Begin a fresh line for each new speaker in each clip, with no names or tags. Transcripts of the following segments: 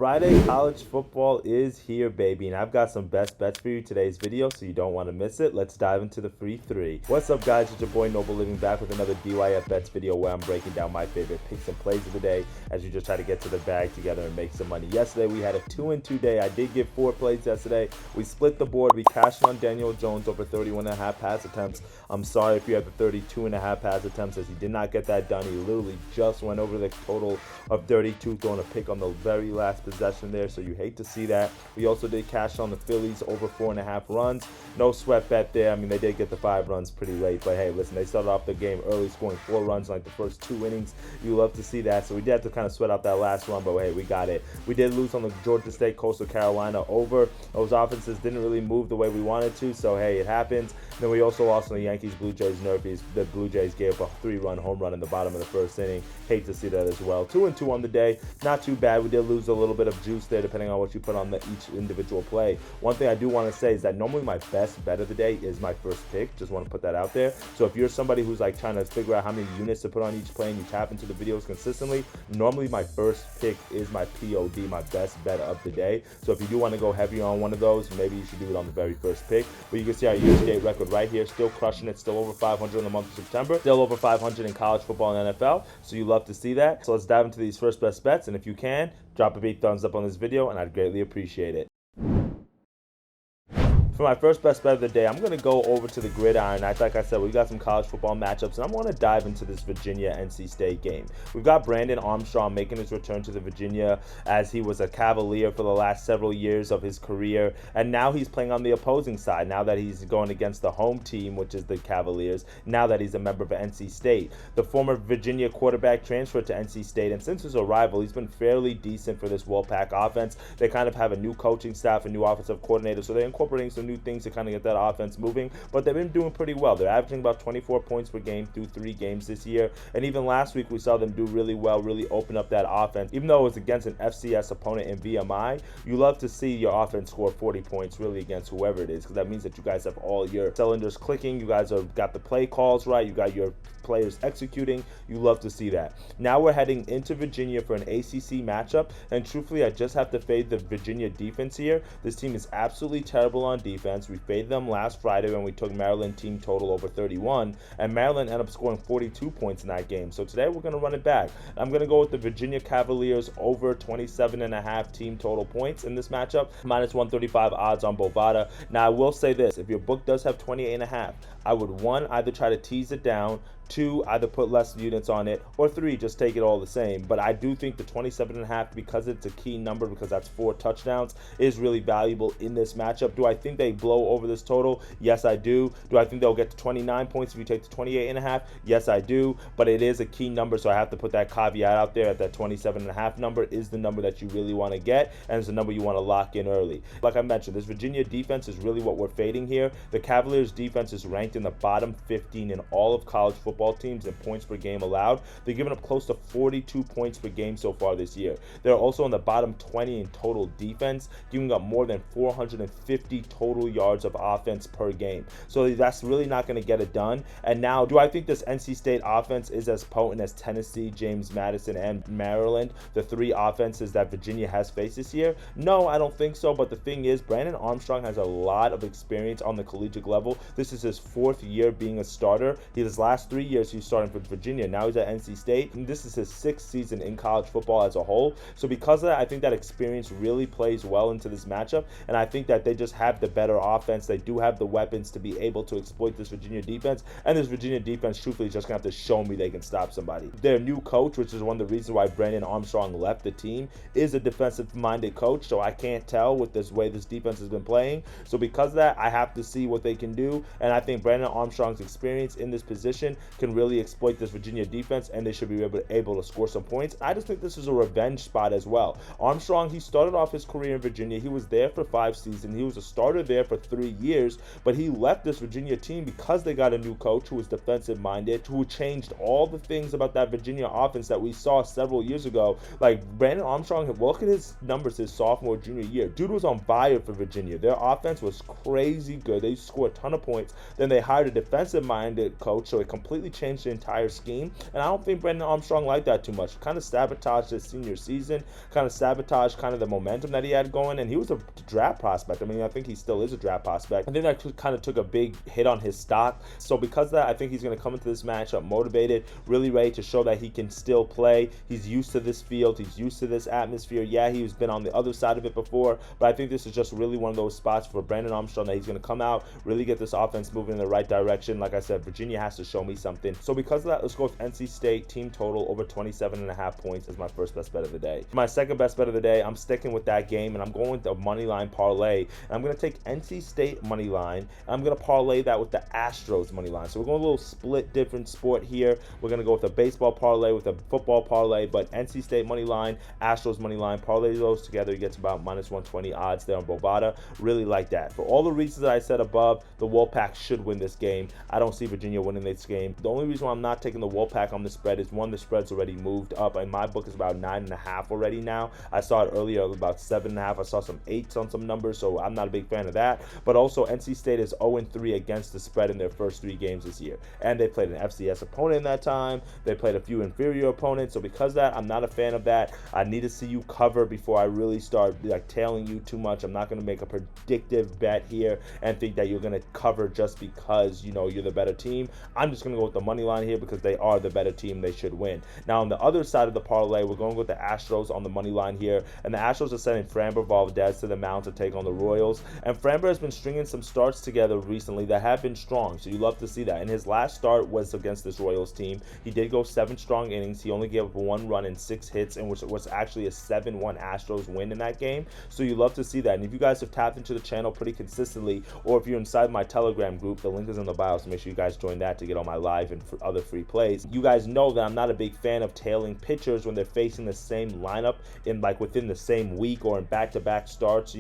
Friday college football is here, baby, and I've got some best bets for you today's video, so you don't want to miss it. Let's dive into the free three. What's up, guys? It's your boy Noble Living back with another DYF Bets video where I'm breaking down my favorite picks and plays of the day as you just try to get to the bag together and make some money. Yesterday we had a 2-2 day. I did get 4 plays yesterday. We split the board. We cashed on Daniel Jones over 31.5 pass attempts. I'm sorry if you had the 32.5 pass attempts, as he did not get that done. He literally just went over the total of 32, throwing a pick on the very last possession there, so you hate to see that. We also did cash on the Phillies over 4.5 runs. No sweat bet there. I mean, they did get the 5 runs pretty late, but hey, listen, they started off the game early, scoring 4 runs in like the first 2 innings. You love to see that, so we did have to kind of sweat out that last run, but hey, we got it. We did lose on the Georgia State Coastal Carolina over. Those offenses didn't really move the way we wanted to, so hey, it happens. Then we also lost on the Yankees Blue Jays NRFI. The Blue Jays gave up a 3-run home run in the bottom of the first inning. Hate to see that as well. 2-2 on the day, not too bad. We did lose a little bit of juice there depending on what you put on each individual play. One thing I do want to say is that normally my best bet of the day is my first pick. Just want to put that out there. So if you're somebody who's like trying to figure out how many units to put on each play and you tap into the videos consistently, normally my first pick is my POD, my best bet of the day. So if you do want to go heavy on one of those, maybe you should do it on the very first pick. But you can see our year-to-date record right here, still crushing it, still over 500 in the month of September, still over 500 in college football and NFL. So you love to see that. So let's dive into these first best bets, and if you can, drop a big thumbs up on this video and I'd greatly appreciate it. For my first best bet of the day, I'm going to go over to the gridiron. Like I said, we got some college football matchups, and I'm going to dive into this Virginia-NC State game. We've got Brandon Armstrong making his return to the Virginia, as he was a Cavalier for the last several years of his career, and now he's playing on the opposing side, now that he's going against the home team, which is the Cavaliers, now that he's a member of NC State. The former Virginia quarterback transferred to NC State, and since his arrival, he's been fairly decent for this Wolfpack offense. They kind of have a new coaching staff, a new offensive coordinator, so they're incorporating some new things to kind of get that offense moving, but they've been doing pretty well. They're averaging about 24 points per game through 3 games this year, and even last week we saw them do really well, really open up that offense. Even though it was against an FCS opponent in VMI, you love to see your offense score 40 points really against whoever it is, because that means that you guys have all your cylinders clicking, you guys have got the play calls right, you got your players executing. You love to see that. Now we're heading into Virginia for an ACC matchup, and truthfully, I just have to fade the Virginia defense here. This team is absolutely terrible on defense. We faded them last Friday when we took Maryland team total over 31, and Maryland ended up scoring 42 points in that game. So today we're going to run it back. I'm going to go with the Virginia Cavaliers over 27.5 team total points in this matchup, minus 135 odds on Bovada. Now I will say this, if your book does have 28.5, I would, 1, either try to tease it down, 2, either put less units on it, or 3, just take it all the same. But I do think the 27.5, because it's a key number, because that's 4 touchdowns, is really valuable in this matchup. Do I think they blow over this total? Yes, I do. Do I think they'll get to 29 points if you take the 28.5? Yes, I do. But it is a key number, so I have to put that caveat out there that 27.5 number is the number that you really want to get, and it's the number you want to lock in early. Like I mentioned, this Virginia defense is really what we're fading here. The Cavaliers defense is ranked in the bottom 15 in all of college football teams in points per game allowed. They're giving up close to 42 points per game so far this year. They're also in the bottom 20 in total defense, giving up more than 450 total yards of offense per game. So that's really not going to get it done. And now, do I think this NC State offense is as potent as Tennessee, James Madison, and Maryland, the 3 offenses that Virginia has faced this year? No, I don't think so. But the thing is, Brandon Armstrong has a lot of experience on the collegiate level. This is his 4th year being a starter. His last 3 years he's starting for Virginia. Now he's at NC State, and this is his 6th season in college football as a whole. So because of that, I think that experience really plays well into this matchup, and I think that they just have the better offense. They do have the weapons to be able to exploit this Virginia defense, and this Virginia defense, truthfully, is just going to have to show me they can stop somebody. Their new coach, which is one of the reasons why Brandon Armstrong left the team, is a defensive-minded coach, so I can't tell with this way this defense has been playing. So because of that, I have to see what they can do, and I think Brandon Armstrong's experience in this position can really exploit this Virginia defense, and they should be able to score some points. I just think this is a revenge spot as well. Armstrong, he started off his career in Virginia. He was there for 5 seasons. He was a starter there for 3 years, but he left this Virginia team because they got a new coach who was defensive-minded, who changed all the things about that Virginia offense that we saw several years ago. Like, Brandon Armstrong, look at his numbers his sophomore, junior year. Dude was on fire for Virginia. Their offense was crazy good. They scored a ton of points. Then they hired a defensive-minded coach, so it completely changed the entire scheme. And I don't think Brendan Armstrong liked that too much. Kind of sabotaged his senior season, kind of sabotaged kind of the momentum that he had going. And he was a draft prospect. I mean, I think he still is a draft prospect. I think that kind of took a big hit on his stock. So because of that, I think he's going to come into this matchup motivated, really ready to show that he can still play. He's used to this field. He's used to this atmosphere. Yeah, he's been on the other side of it before, but I think this is just really one of those spots for Brandon Armstrong that he's going to come out, really get this offense moving in the right direction. Like I said, Virginia has to show me something. So because of that, let's go with NC State team total over 27.5 points as my first best bet of the day. For my second best bet of the day, I'm sticking with that game, and I'm going with the money line parlay. And I'm going to take NC State money line, and I'm going to parlay that with the Astros money line. So we're going a little split different sport here. We're going to go with a baseball parlay with a football parlay, but NC State money line, Astros money line, parlay those together, you get to about minus 120 odds there on Bovada. Really like that. For all the reasons that I said above, the Wolfpack should win this game. I don't see Virginia winning this game. The only reason why I'm not taking the Wolfpack on the spread is, one, the spread's already moved up. In my book, it's about 9.5 already now. I saw it earlier about 7.5. I saw some 8s on some numbers, so I'm not a big fan of that. But also, NC State is 0-3 against the spread in their first 3 games this year. And they played an FCS opponent in that time. They played a few inferior opponents. So because of that, I'm not a fan of that. I need to see you cover before I really start tailing you too much. I'm not going to make a predictive bet here and think that you're going to cover just because you're the better team. I'm just going to go with the money line here because they are the better team. They should win. Now on the other side of the parlay, we're going with the Astros on the money line here, and the Astros are sending Framber Valdez to the mound to take on the Royals. And Framber has been stringing some starts together recently that have been strong, so you love to see that. And his last start was against this Royals team. He did go 7 strong innings. He only gave up 1 run and 6 hits, and which was actually a 7-1 Astros win in that game. So you love to see that. And if you guys have tapped into the channel pretty consistently, or if you're inside my Telegram group, the link is in the bio, so make sure you guys join that to get all my live and other free plays. You guys know that I'm not a big fan of tailing pitchers when they're facing the same lineup in within the same week or in back-to-back starts,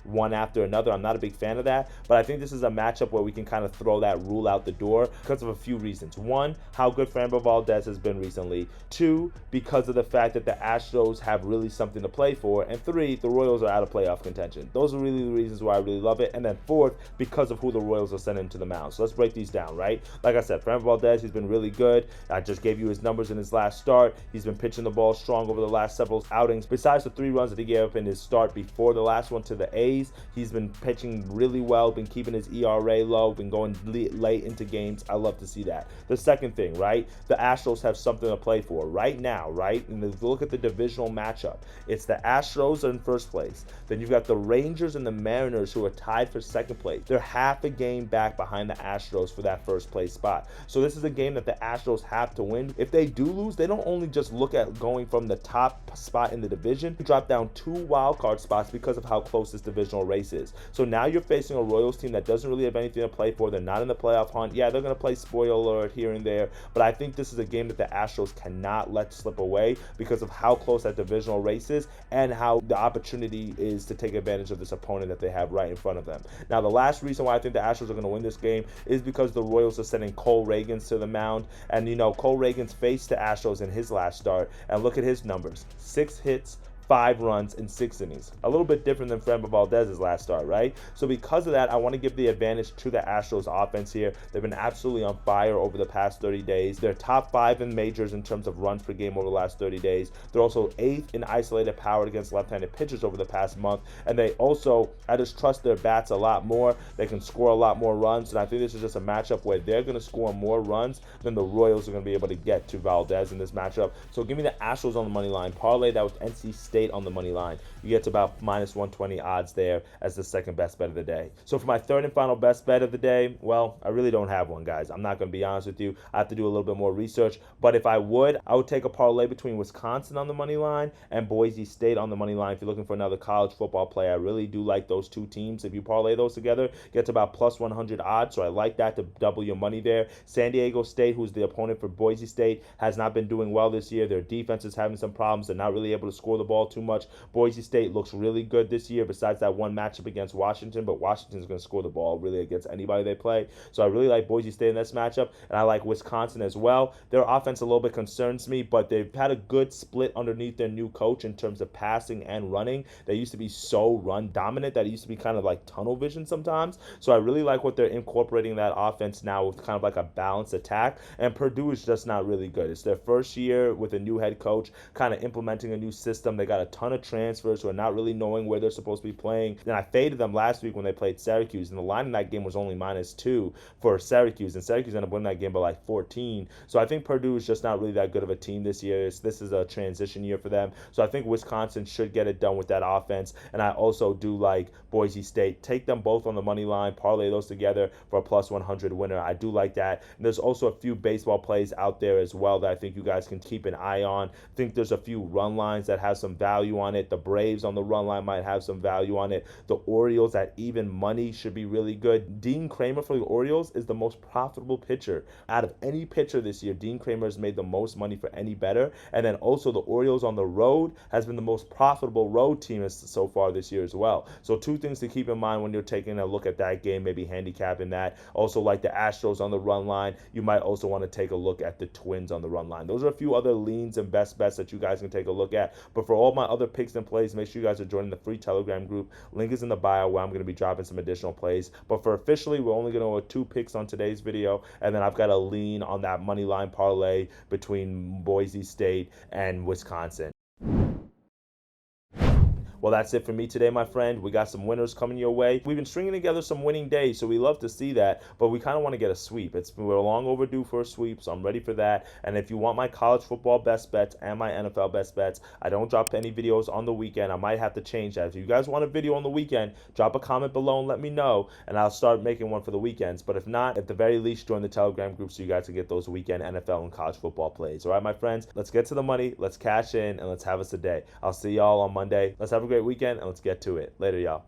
one after another. I'm not a big fan of that, but I think this is a matchup where we can kind of throw that rule out the door because of a few reasons. 1, how good Framber Valdez has been recently. 2, because of the fact that the Astros have really something to play for. And 3, the Royals are out of playoff contention. Those are really the reasons why I really love it. And then 4th, because of who the Royals are sending to the mound. So let's break these down, right? Like I said, Framber Valdez, he's been really good. I just gave you his numbers in his last start. He's been pitching the ball strong over the last several outings. Besides the 3 runs that he gave up in his start before the last one to the A's, he's been pitching really well, been keeping his ERA low, been going late into games. I love to see that. The second thing, right? The Astros have something to play for right now, right? And if you look at the divisional matchup, it's the Astros in first place. Then you've got the Rangers and the Mariners who are tied for second place. They're half a game back behind the Astros for that first place spot. So this is a game that the Astros have to win. If they do lose, they don't only just look at going from the top spot in the division, you drop down 2 wild card spots because of how close this divisional race is. So now you're facing a Royals team that doesn't really have anything to play for. They're not in the playoff hunt. Yeah, they're going to play spoiler alert here and there, but I think this is a game that the Astros cannot let slip away because of how close that divisional race is and how the opportunity is to take advantage of this opponent that they have right in front of them. Now, the last reason why I think the Astros are going to win this game is because the Royals are sending Cole Reagans to the mound. And, Cole Reagans faced the Astros in his last start. And look at his numbers. 6 hits, 5 runs in 6 innings. A little bit different than Framber Valdez's last start, right? So because of that, I want to give the advantage to the Astros offense here. They've been absolutely on fire over the past 30 days. They're top 5 in majors in terms of runs per game over the last 30 days. They're also 8th in isolated power against left-handed pitchers over the past month. And they also, I just trust their bats a lot more. They can score a lot more runs. And I think this is just a matchup where they're going to score more runs than the Royals are going to be able to get to Valdez in this matchup. So give me the Astros on the money line. Parlay that with NC State on the money line. You get to about minus 120 odds there as the second best bet of the day. So for my third and final best bet of the day, well, I really don't have one, guys. I'm not going to be honest with you. I have to do a little bit more research. But if I would take a parlay between Wisconsin on the money line and Boise State on the money line. If you're looking for another college football play, I really do like those 2 teams. If you parlay those together, get to about plus 100 odds. So I like that to double your money there. San Diego State, who's the opponent for Boise State, has not been doing well this year. Their defense is having some problems. They're not really able to score the ball too much. Boise State looks really good this year besides that one matchup against Washington, but Washington's going to score the ball really against anybody they play. So I really like Boise State in this matchup, and I like Wisconsin as well. Their offense a little bit concerns me, but they've had a good split underneath their new coach in terms of passing and running. They used to be so run dominant that it used to be kind of like tunnel vision sometimes. So I really like what they're incorporating that offense now with kind of like a balanced attack. And Purdue is just not really good. It's their first year with a new head coach, kind of implementing a new system. They got a ton of transfers who are not really knowing where they're supposed to be playing. And I faded them last week when they played Syracuse, and the line in that game was only -2 for Syracuse, and Syracuse ended up winning that game by like 14. So I think Purdue is just not really that good of a team this year. This is a transition year for them. So I think Wisconsin should get it done with that offense. And I also do like Boise State. Take them both on the money line, parlay those together for a +100 winner. I do like that. And there's also a few baseball plays out there as well that I think you guys can keep an eye on. I think there's a few run lines that have some value on it. The Braves on the run line might have some value on it. The Orioles at even money should be really good. Dean Kramer for the Orioles is the most profitable pitcher out of any pitcher this year. Dean Kramer has made the most money for any better. And then also the Orioles on the road has been the most profitable road team so far this year as well. So two things to keep in mind when you're taking a look at that game, maybe handicapping that. Also like the Astros on the run line. You might also want to take a look at the Twins on the run line. Those are a few other leans and best bets that you guys can take a look at. But for all my other picks and plays, make sure you guys are joining the free Telegram group. Link is in the bio where I'm going to be dropping some additional plays. But for officially, we're only going to go with 2 picks on today's video. And then I've got a lean on that money line parlay between Boise State and Wisconsin. Well, that's it for me today, my friend. We got some winners coming your way. We've been stringing together some winning days, so we love to see that, but we kind of want to get a sweep. We're long overdue for a sweep, so I'm ready for that. And if you want my college football best bets and my NFL best bets, I don't drop any videos on the weekend. I might have to change that. If you guys want a video on the weekend, drop a comment below and let me know, and I'll start making one for the weekends. But if not, at the very least, join the Telegram group so you guys can get those weekend NFL and college football plays. All right, my friends, let's get to the money, let's cash in, and let's have us a day. I'll see y'all on Monday. Let's have a great weekend, and let's get to it. Later, y'all.